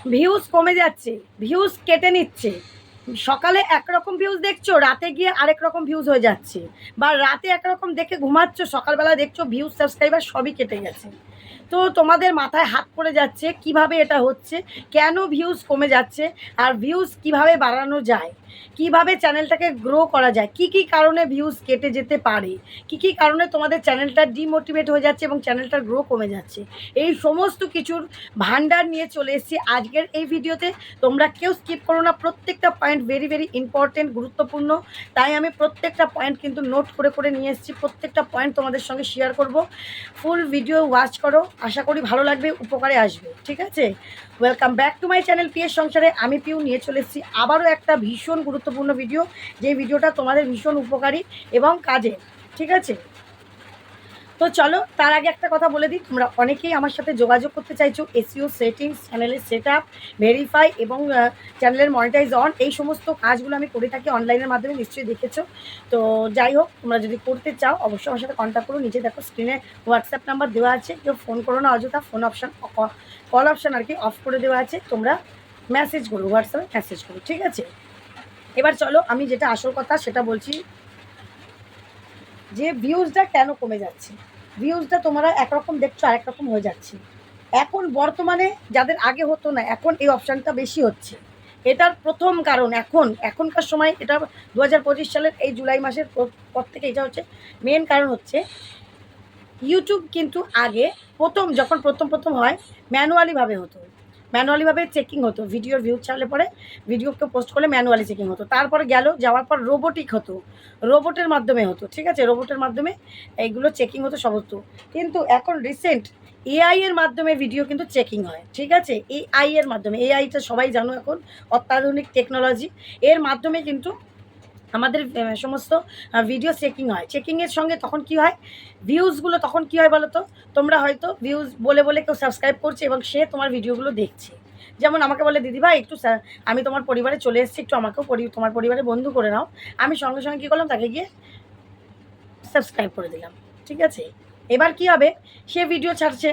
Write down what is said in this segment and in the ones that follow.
Views কমে যাচ্ছে, views কেটে নিচ্ছে। সকালে একরকম ভিউজ দেখছো, রাতে গিয়ে আরেক রকম ভিউজ হয়ে যাচ্ছে, বা রাতে একরকম দেখে ঘুমাচ্ছ, সকালবেলা দেখছো ভিউজ সাবস্ক্রাইবার সবই কেটে গেছে। তো তোমাদের মাথায় হাত পড়ে যাচ্ছে কিভাবে এটা হচ্ছে, কেন ভিউজ কমে যাচ্ছে, আর ভিউজ কিভাবে বাড়ানো যায়, কিভাবে চ্যানেলটাকে গ্রো করা যায়, কি কি কারণে ভিউজ কেটে যেতে পারে, কি কি কারণে তোমাদের চ্যানেলটা ডিমোটিভেট হয়ে যাচ্ছে এবং চ্যানেলটার গ্রো কমে যাচ্ছে, এই সমস্ত কিছুর ভান্ডার নিয়ে চলে এসেছি আজকের এই ভিডিওতে। তোমরা কেউ স্কিপ করো না, প্রত্যেকটা পয়েন্ট ভেরি ভেরি ইম্পর্টেন্ট, গুরুত্বপূর্ণ। তাই আমি প্রত্যেকটা পয়েন্ট কিন্তু নোট করে করে নিয়ে এসেছি, প্রত্যেকটা পয়েন্ট তোমাদের সঙ্গে শেয়ার করব। ফুল ভিডিও ওয়াচ করো, আশা করি ভালো লাগবে, উপকারে আসবে, ঠিক আছে? Welcome back to my channel PS সংসারে। আমি পিউ নিয়ে চলে এসেছি আবারও একটা ভীষণ গুরুত্বপূর্ণ ভিডিও, যে ভিডিওটা তোমাদের ভীষণ উপকারী এবং কাজে, ঠিক আছে? তো চলো, তার আগে একটা কথা বলে দিই, তোমরা অনেকেই আমার সাথে যোগাযোগ করতে চাইছো এসইও সেটিংস, চ্যানেলের সেট আপ, ভেরিফাই এবং চ্যানেলের মনিটাইজ অন, এই সমস্ত কাজগুলো আমি করে থাকি অনলাইনের মাধ্যমে, নিশ্চয়ই দেখেছো। তো যাই হোক, তোমরা যদি করতে চাও অবশ্যই আমার সাথে কন্ট্যাক্ট করো। নিচে দেখো স্ক্রিনে হোয়াটসঅ্যাপ নাম্বার দেওয়া আছে, কেউ ফোন করো না অযথা, ফোন অপশান, কল অপশান আর কি অফ করে দেওয়া আছে, তোমরা মেসেজ করো, হোয়াটসঅ্যাপে মেসেজ করো, ঠিক আছে? এবার চলো, আমি যেটা আসল কথা সেটা বলছি, যে ভিউজটা কেন কমে যাচ্ছে। ভিউজটা তোমরা একরকম দেখছো, আরেক রকম হয়ে যাচ্ছে। এখন বর্তমানে যাদের আগে হতো না, এখন এই অপশানটা বেশি হচ্ছে। এটার প্রথম কারণ, এখনকার সময় এটা 2025 সালের এই জুলাই মাসের পর থেকে এটা হচ্ছে মেন কারণ হচ্ছে ইউটিউব। কিন্তু আগে যখন প্রথম হয়, ম্যানুয়ালিভাবে হতো, ম্যানুয়ালিভাবে চেকিং হতো, ভিডিওর ভিউ ছাড়লে পরে ভিডিওকে পোস্ট করলে ম্যানুয়ালি চেকিং হতো, তারপরে যাওয়ার পর রোবোটিক হতো, রোবটের মাধ্যমে হতো, ঠিক আছে? রোবটের মাধ্যমে এইগুলো চেকিং হতো সব হতো। কিন্তু এখন রিসেন্ট এআই এর মাধ্যমে ভিডিও কিন্তু চেকিং হয়, ঠিক আছে? এআই এর মাধ্যমে, এআইটা সবাই জানো এখন অত্যাধুনিক টেকনোলজি, এর মাধ্যমে কিন্তু আমাদের সমস্ত ভিডিও চেকিং হয়। চেকিংয়ের সঙ্গে তখন কি হয়, ভিউজগুলো তখন কি হয় বলো তো? তোমরা হয়তো ভিউজ বলে বলে কেউ সাবস্ক্রাইব করছে এবং সে তোমার ভিডিওগুলো দেখছে। যেমন আমাকে বলে, দিদিভাই একটু আমি তোমার পরিবারে চলে এসেছি, একটু আমাকেও তোমার পরিবারে বন্ধু করে নাও। আমি সঙ্গে সঙ্গে কী করলাম, তাকে গিয়ে সাবস্ক্রাইব করে দিলাম, ঠিক আছে? এবার কি হবে, সে ভিডিও ছাড়ছে,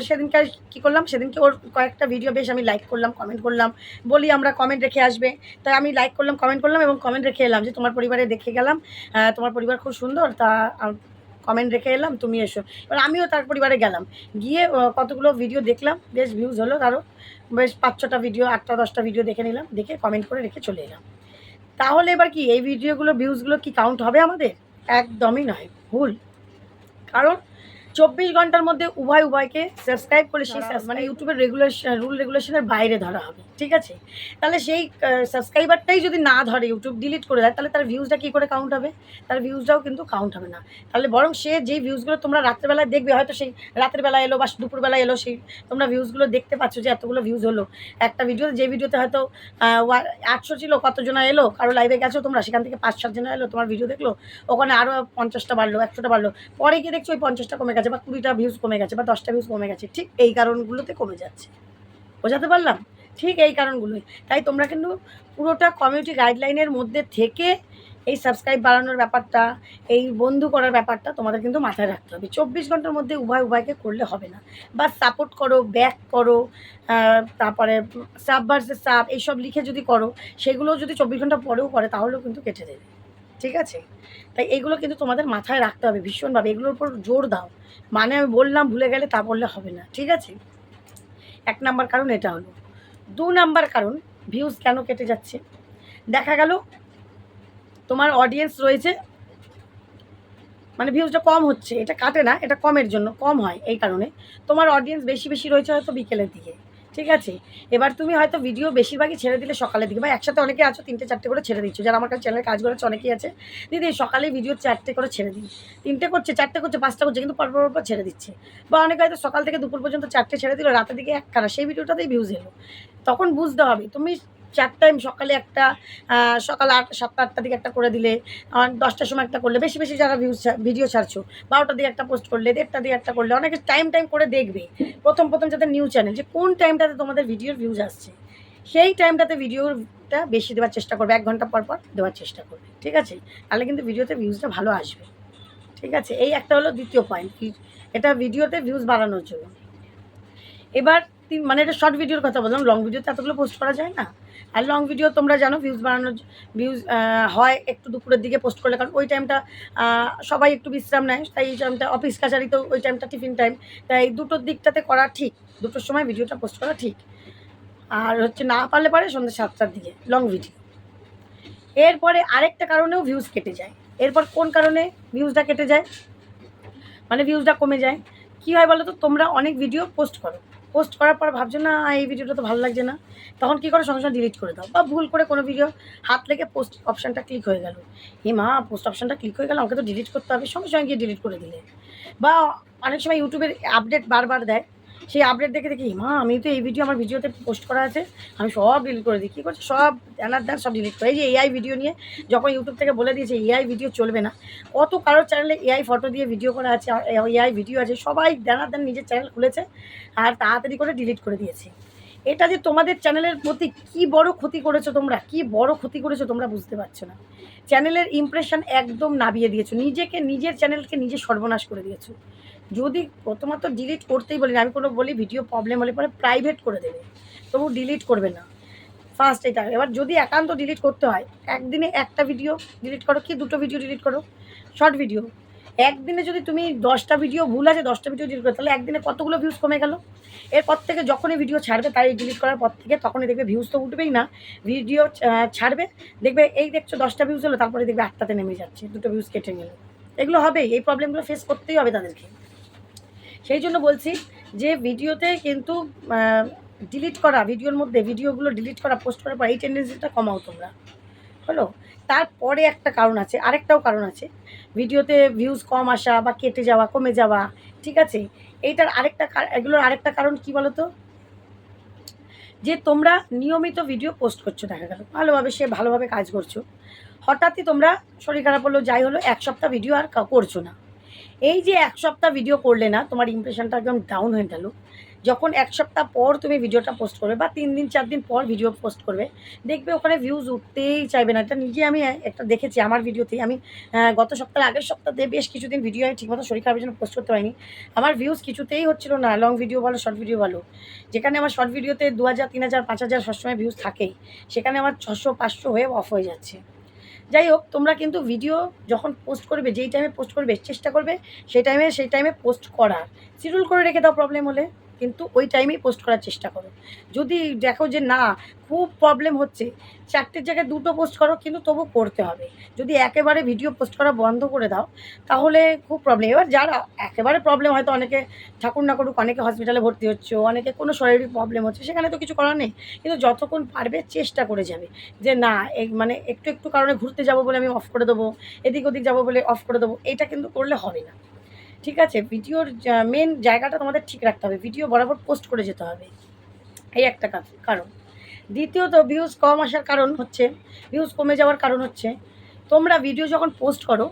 সেদিনকে কী করলাম, সেদিনকে ওর কয়েকটা ভিডিও বেশ আমি লাইক করলাম, কমেন্ট করলাম, বলি আমরা কমেন্ট রেখে আসবে, তাই আমি লাইক করলাম, কমেন্ট করলাম এবং কমেন্ট রেখে এলাম যে তোমার পরিবারে দেখে গেলাম, তোমার পরিবার খুব সুন্দর, তা কমেন্ট রেখে এলাম, তুমি এসো। এবার আমিও তার পরিবারে গেলাম, গিয়ে কতগুলো ভিডিও দেখলাম, বেশ ভিউজ হলো, আরও বেশ 5-6টা ভিডিও, 8টা-10টা ভিডিও দেখে নিলাম, দেখে কমেন্ট করে রেখে চলে এলাম। তাহলে এবার কি এই ভিডিওগুলো, ভিউজগুলো কি কাউন্ট হবে আমাদের? একদমই নয়, ভুল। কারণ 24 ঘন্টার মধ্যে উভয়কে সাবস্ক্রাইব করলে সেই মানে ইউটিউবের রুল রেগুলেশনের বাইরে ধরা হবে, ঠিক আছে? তাহলে সেই সাবস্ক্রাইবারটাই যদি না ধরে, ইউটিউব ডিলিট করে দেয়, তাহলে তার ভিউজটা কী করে কাউন্ট হবে? তার ভিউজটাও কিন্তু কাউন্ট হবে না। তাহলে বরং সে যেই ভিউজগুলো তোমরা রাত্রেবেলায় দেখবে, হয়তো সেই রাতের বেলায় এলো বা দুপুরবেলায় এলো, সেই তোমরা ভিউজগুলো দেখতে পাচ্ছ যে এতগুলো ভিউজ হলো। একটা ভিডিওতে, যে ভিডিওতে হয়তো 800 ছিল, কতজনা এলো, কারো লাইভে গেছো তোমরা, সেখান থেকে 5-7 জনা এলো, তোমার ভিডিও দেখলো, ওখানে আরও 50টা বাড়লো, 100টা বাড়লো, পরে গিয়ে দেখছো ওই 50টা কমে গেছে, বা 20টা ভিউজ কমে গেছে, বা 10টা ভিউজ কমে গেছে। ঠিক এই কারণগুলোতে কমে যাচ্ছে। বোঝাতে পারলাম? ঠিক এই কারণগুলোই। তাই তোমরা কিন্তু পুরোটা কমিউনিটি গাইডলাইনের মধ্যে থেকে এই সাবস্ক্রাইব বাড়ানোর ব্যাপারটা, এই বন্ধু করার ব্যাপারটা তোমাদের কিন্তু মাথায় রাখতে হবে। 24 ঘন্টার মধ্যে উভয়কে করলে হবে না। বা সাপোর্ট করো, ব্যাক করো, তারপরে সাব ভার্সেস সাব এইসব লিখে যদি করো, সেগুলোও যদি 24 ঘন্টা পরেও করে, তাহলেও কিন্তু কেটে দেবে, ঠিক আছে? তাই এইগুলো কিন্তু তোমাদের মাথায় রাখতে হবে ভীষণভাবে, এগুলোর উপর জোর দাও। মানে আমি বললাম, ভুলে গেলে তা বললে হবে না, ঠিক আছে? 1 নাম্বার কারণ এটা হলো। 2 নাম্বার কারণ, ভিউজ কেন কেটে যাচ্ছে? দেখা গেল তোমার অডিয়েন্স রয়েছে, মানে ভিউজটা কম হচ্ছে, এটা কাটে না, এটা কমের জন্য কম হয়, এই কারণে তোমার অডিয়েন্স বেশি রয়েছে হয়তো বিকেলের দিকে, ঠিক আছে? এবার তুমি হয়তো ভিডিও বেশিরভাগই ছেড়ে দিলে সকালের দিকে, বা একসাথে অনেকে আছো 3টে-4টে করে ছেড়ে দিচ্ছ, যারা আমার কাছে চ্যানেলে কাজ করেছে অনেকেই আছে, দিদি সকালে ভিডিও 4টে করে ছেড়ে দিই, 3টে করছে, 4টে করছে, 5টা করছে, কিন্তু পর ছেড়ে দিচ্ছে। বা অনেকে হয়তো সকাল থেকে দুপুর পর্যন্ত 4টে ছেড়ে দিল, রাতের দিকে একখানা, সেই ভিডিওটাতেই ভিউজ এলো। তখন বুঝতে হবে তুমি 4 টাইম, সকালে একটা, সকাল 7টা-8টার দিকে একটা করে দিলে, 10টার সময় একটা করলে, বেশি যারা ভিডিও ছাড়ছো, 12টার দিকে একটা পোস্ট করলে, 1:30টার দিকে একটা করলে, অনেকে টাইম করে দেখবে। প্রথম যাদের নিউ চ্যানেল, যে কোন টাইমটাতে তোমাদের ভিডিওর ভিউজ আসছে, সেই টাইমটাতে ভিডিওটা বেশি দেওয়ার চেষ্টা করবে, 1 ঘন্টা পর দেওয়ার চেষ্টা করবে, ঠিক আছে? তাহলে কিন্তু ভিডিওতে ভিউজটা ভালো আসবে, ঠিক আছে? এই একটা হলো দ্বিতীয় পয়েন্ট, এটা ভিডিওতে ভিউজ বাড়ানোর জন্য। এবার মানে এটা শর্ট ভিডিওর কথা বললাম, লং ভিডিওতে এতগুলো পোস্ট করা যায় না। আর লং ভিডিও তোমরা জানো ভিউজ হয় একটু দুপুরের দিকে পোস্ট করলে, কারণ ওই টাইমটা সবাই একটু বিশ্রাম নেয়, তাই এই টাইমটা অফিস কাছারি, তো ওই টাইমটা টিফিন টাইম, তাই দুটোর দিকটাতে করা ঠিক, দুটোর সময় ভিডিওটা পোস্ট করা ঠিক। আর হচ্ছে না পারলে পারে সন্ধ্যে 7টার দিকে লং ভিডিও। এরপরে আরেকটা কারণেও ভিউজ কেটে যায়। এরপর কোন কারণে ভিউজটা কেটে যায়, মানে ভিউজটা কমে যায়? কী হয় বলো তো, তোমরা অনেক ভিডিও পোস্ট করো, পোস্ট করার পর ভাবছো না এই ভিডিওটা তো ভালো লাগছে না, তখন কী করো, সঙ্গে সঙ্গে ডিলিট করে দাও। বা ভুল করে কোনো ভিডিও হাত লেগে পোস্ট অপশানটা ক্লিক হয়ে গেল, মা পোস্ট অপশানটা ক্লিক হয়ে গেল, আমাকে তো ডিলিট করতে হবে, সঙ্গে সঙ্গে গিয়ে ডিলিট করে দিলে। বা অনেক সময় ইউটিউবের আপডেট বারবার দেয়, সেই আপডেট দেখে দেখি মা আমি তো এই ভিডিও আমার ভিডিওতে পোস্ট করা আছে, আমি সব ডিলিট করে দিই। কী করছে, সব দেন সব ডিলিট করে। এই যে এআই ভিডিও নিয়ে যখন ইউটিউব থেকে বলে দিয়েছে এআই ভিডিও চলবে না, কত কারোর চ্যানেলে এআই ফটো দিয়ে ভিডিও করা আছে, এআই ভিডিও আছে, সবাই দেন নিজের চ্যানেল খুলেছে আর তাড়াতাড়ি করে ডিলিট করে দিয়েছে। এটা যে তোমাদের চ্যানেলের প্রতি কী বড় ক্ষতি করেছো তোমরা, কী বড় ক্ষতি করেছো তোমরা বুঝতে পারছো না। চ্যানেলের ইমপ্রেশন একদম নামিয়ে দিয়েছো, নিজের চ্যানেলকে নিজে সর্বনাশ করে দিয়েছো। যদি প্রথমত ডিলিট করতেই বলি না, আমি কোনো বলি ভিডিও প্রবলেম হলে পরে প্রাইভেট করে দেবে, তবু ডিলিট করবে না ফার্স্ট এটা। এবার যদি একান্ত ডিলিট করতে হয়, একদিনে একটা ভিডিও ডিলিট করো, কি দুটো ভিডিও ডিলিট করো, শর্ট ভিডিও। একদিনে যদি তুমি 10টা ভিডিও ভুল আছে 10টা ভিডিও ডিলিট করো, তাহলে একদিনে কতগুলো ভিউজ কমে গেল। এরপর থেকে যখনই ভিডিও ছাড়বে, তাই ডিলিট করার পর থেকে তখনই দেখবে ভিউজ তো উঠবেই না, ভিডিও ছাড়বে, দেখবে এই দেখছো 10টা ভিউজ হলো, তারপরে দেখবে 8টাতে নেমে যাচ্ছে, দুটো ভিউজ কেটে গেল। এগুলো হবেই, এই প্রবলেমগুলো ফেস করতেই হবে তাদেরকে। সেই জন্য বলছি যে ভিডিওতে কিন্তু ডিলিট করা, ভিডিওর মধ্যে ভিডিওগুলো ডিলিট করা, পোস্ট করার পর এই টেন্ডেন্সিটা কমাও তোমরা, হলো। তারপরে একটা কারণ আছে, আরেকটাও কারণ আছে, ভিডিওতে ভিউজ কম আসা বা কেটে যাওয়া, কমে যাওয়া, ঠিক আছে। এইটার এগুলোর আরেকটা কারণ কী বলো তো, যে তোমরা নিয়মিত ভিডিও পোস্ট করছো, দেখা গেল ভালোভাবে কাজ করছো, হঠাৎই তোমরা শরীর খারাপ হলো, যাই হলো, 1 সপ্তাহ ভিডিও আর করছো না। এই যে 1 সপ্তাহ ভিডিও করলে না, তোমার ইমপ্রেশনটা একদম ডাউন হয়ে গেল। যখন 1 সপ্তাহ পর তুমি ভিডিওটা পোস্ট করবে বা 3 দিন 4 দিন পর ভিডিও পোস্ট করবে, দেখবে ওখানে ভিউজ উঠতেই চাইবে না। এটা নিজে আমি একটা দেখেছি আমার ভিডিওতেই। আমি গত সপ্তাহের আগের সপ্তাহে বেশ কিছুদিন ভিডিও আমি ঠিকমতো শরীর খারাপের জন্য পোস্ট করতে পারিনি। আমার ভিউজ কিছুতেই হচ্ছিল না, লং ভিডিও বলো, শর্ট ভিডিও বলো। যেখানে আমার শর্ট ভিডিওতে 2000, 3000, 5000 সবসময় ভিউজ থাকেই, সেখানে আমার 600, 500 হয়ে অফ হয়ে যাচ্ছে। যাই হোক, তোমরা কিন্তু ভিডিও যখন পোস্ট করবে, যেই টাইমে পোস্ট করবে চেষ্টা করবে সেই টাইমে পোস্ট করার, শিডিউল করে রেখে দাও প্রবলেম হলে, কিন্তু ওই টাইমেই পোস্ট করার চেষ্টা করো। যদি দেখো যে না খুব প্রবলেম হচ্ছে, 4টের জায়গায় 2টো পোস্ট করো, কিন্তু তবু করতে হবে। যদি একেবারে ভিডিও পোস্ট করা বন্ধ করে দাও, তাহলে খুব প্রবলেম। এবার যারা একেবারে প্রবলেম, হয়তো অনেকে ঠাকুর না করুক, অনেকে হসপিটালে ভর্তি হচ্ছে, অনেকে কোনো শারীরিক প্রবলেম হচ্ছে, সেখানে তো কিছু করার নেই, কিন্তু যতক্ষণ পারবে চেষ্টা করে যাবে যে না মানে একটু কারণে ঘুরতে যাবো বলে আমি অফ করে দেবো, এদিক ওদিক যাবো বলে অফ করে দেবো, এইটা কিন্তু করলে হবে না, ঠিক আছে। ভিডিওর মেন জায়গাটা তোমাদের ঠিক রাখতে হবে, ভিডিও বরাবর পোস্ট করে যেতে হবে, এই একটা কারণ। দ্বিতীয়ত ভিউজ কম আসার কারণ হচ্ছে, ভিউজ কমে যাওয়ার কারণ হচ্ছে, তোমরা ভিডিও যখন পোস্ট করো,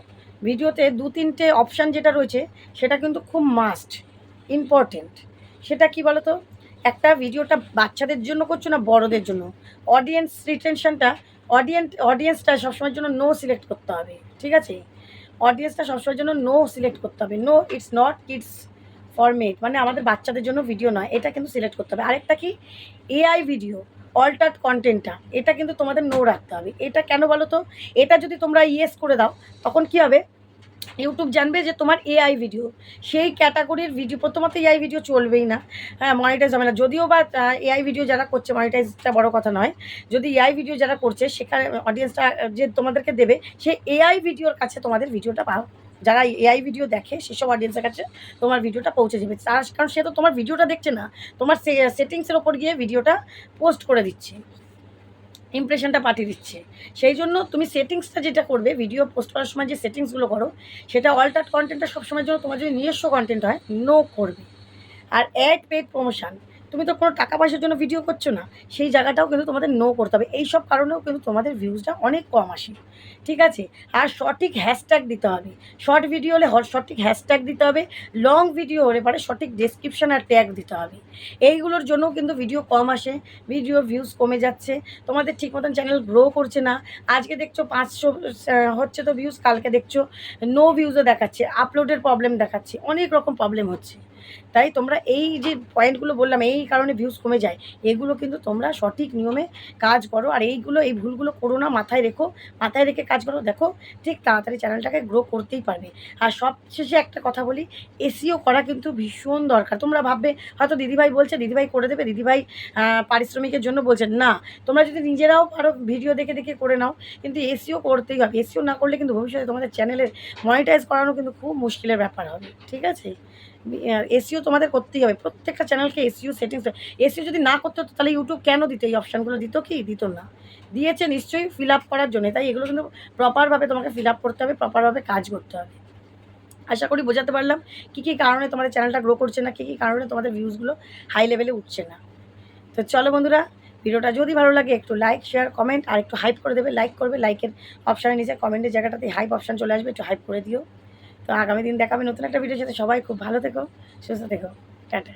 ভিডিওতে 2-3টে অপশান যেটা রয়েছে, সেটা কিন্তু খুব মাস্ট ইম্পর্টেন্ট। সেটা কি বলো তো, একটা ভিডিওটা বাচ্চাদের জন্য করছো না বড়দের জন্য, অডিয়েন্স রিটেনশনটা, অডিয়েন্সটা সবসময়ের জন্য নো সিলেক্ট করতে হবে, ঠিক আছে। অডিয়েন্সটা সবসময়ের জন্য নো সিলেক্ট করতে হবে, no it's not kids format, মানে আমাদের বাচ্চাদের জন্য ভিডিও নয়, এটা কিন্তু সিলেক্ট করতে হবে। আরেকটা কি, এআই ভিডিও, অল্টার্ড কন্টেন্টটা, এটা কিন্তু তোমাদের নো রাখতে হবে। এটা কেন বলো তো, এটা যদি তোমরা ইয়েস করে দাও, তখন কি হবে, ইউটিউব জানবে যে তোমার এআই ভিডিও, সেই ক্যাটাগরির ভিডিও, প্রথমত এআই ভিডিও চলবেই না, হ্যাঁ মনিটাইজ হবে না। যদিও বা এআই ভিডিও যারা করছে, মনিটাইজটা বড় কথা নয়, যদি এআই ভিডিও যারা করছে, সেখানে অডিয়েন্সটা যে তোমাদেরকে দেবে, সে এআই ভিডিওর কাছে তোমাদের ভিডিওটা পাও, যারা এআই ভিডিও দেখে সেসব অডিয়েন্সের কাছে তোমার ভিডিওটা পৌঁছে যাবে। তার কারণ সে তো তোমার ভিডিওটা দেখছে না, তোমার সেটিংসের ওপর গিয়ে ভিডিওটা পোস্ট করে দিচ্ছে, ইমপ্রেশনটা পাঠিয়ে দিচ্ছে। সেই জন্য তুমি সেটিংসটা যেটা করবে, ভিডিও পোস্ট করার সময় যে সেটিংসগুলো করো, সেটা অল্টার্ড কন্টেন্টটা সবসময়ের জন্য, তোমার যদি নিজস্ব কন্টেন্ট হয়, নো করবে। আর অ্যাড পেড প্রমোশন, তুমি তো কোনো টাকা পয়সার জন্য ভিডিও করছো না, সেই জায়গাটাও কিন্তু তোমাদের নো করতে হবে। এই সব কারণেও কিন্তু তোমাদের ভিউজটা অনেক কম আসে, ঠিক আছে। আর সঠিক হ্যাশট্যাগ দিতে হবে, শর্ট ভিডিও হলে সঠিক হ্যাশট্যাগ দিতে হবে, লং ভিডিও হলে পরে সঠিক ডেসক্রিপশন আর ট্যাগ দিতে হবে। এইগুলোর জন্যও কিন্তু ভিডিও কম আসে, ভিডিও ভিউজ কমে যাচ্ছে, তোমাদের ঠিক মতন চ্যানেল গ্রো করছে না। আজকে দেখছো 500 হচ্ছে তো ভিউজ, কালকে দেখছো নো ভিউজও দেখাচ্ছে, আপলোডের প্রবলেম দেখাচ্ছে, অনেক রকম প্রবলেম হচ্ছে। তাই তোমরা এই যে পয়েন্টগুলো বললাম এই কারণে ভিউজ কমে যায়, এগুলো কিন্তু তোমরা সঠিক নিয়মে কাজ করো, আর এই ভুলগুলো করো না, মাথায় রেখো, মাথায় রেখে কাজ করো, দেখো ঠিক তাড়াতাড়ি চ্যানেলটাকে গ্রো করতেই পারবে। আর সবশেষে একটা কথা বলি, এসিও করা কিন্তু ভীষণ দরকার। তোমরা ভাববে হয়তো দিদিভাই বলছে, দিদিভাই করে দেবে, দিদিভাই পারিশ্রমিকের জন্য বলছেন না, তোমরা যদি নিজেরাও পারো ভিডিও দেখে দেখে করে নাও, কিন্তু এসিও করতেই হবে। এসিও না করলে কিন্তু ভবিষ্যতে তোমাদের চ্যানেলের মনিটাইজ করানো কিন্তু খুব মুশকিলের ব্যাপার হবে, ঠিক আছে? এসিও তোমাদের করতেই হবে, প্রত্যেকটা চ্যানেলকে এসিও সেটিংস। এসিও যদি না করতে হতো তাহলে ইউটিউব কেন দিত এই অপশানগুলো? দিত কি? দিত না। দিয়েছে নিশ্চয়ই ফিল আপ করার জন্য। তাই এগুলো কিন্তু প্রপারভাবে তোমাকে ফিল আপ করতে হবে, প্রপারভাবে কাজ করতে হবে। আশা করি বোঝাতে পারলাম কী কী কারণে তোমাদের চ্যানেলটা গ্রো করছে না, কী কী কারণে তোমাদের ভিউজগুলো হাই লেভেলে উঠছে না। তো চলো বন্ধুরা, ভিডিওটা যদি ভালো লাগে একটু লাইক, শেয়ার, কমেন্ট আর একটু হাইপ করে দেবে। লাইক করবে, লাইকের অপশানের নিচে কমেন্টের জায়গাটাতে হাইপ অপশান চলে আসবে, একটু হাইপ করে দিও। তো আগামী দিন দেখা হবে নতুন একটা ভিডিওর সাথে। সবাই খুব ভালো থেকো, সুস্থ থেকো, টাটা।